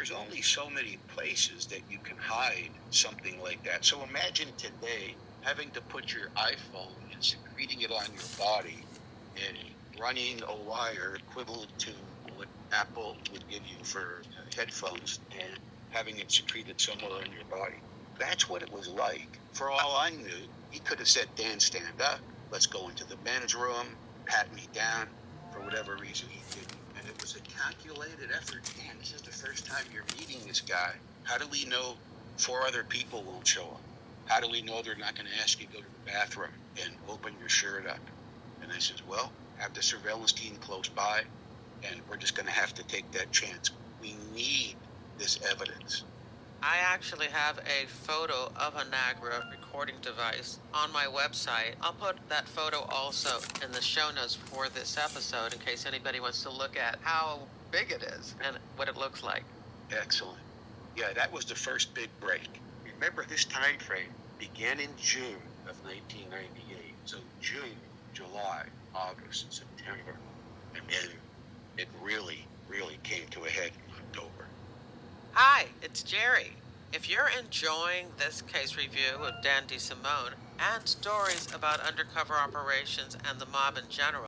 there's only so many places that you can hide something like that. So imagine today having to put your iPhone and secreting it on your body and running a wire equivalent to what Apple would give you for headphones and having it secreted somewhere in your body. That's what it was like. For all I knew, he could have said, Dan, stand up. Let's go into the men's room, pat me down. For whatever reason, he didn't. And it was a calculated effort. Dan, this is the first time you're meeting this guy. How do we know 4 other people won't show up? How do we know they're not going to ask you to go to the bathroom and open your shirt up? And I says, well, have the surveillance team close by, and we're just going to have to take that chance. We need this evidence. I actually have a photo of a Nagra recording device on my website. I'll put that photo also in the show notes for this episode in case anybody wants to look at how big it is and what it looks like. Excellent. Yeah, that was the first big break. Remember, this time frame began in June of 1998. So June, July, August, September, and then it really, really came to a head in October. Hi, it's Jerry. If you're enjoying this case review of Dan DeSimone and stories about undercover operations and the mob in general,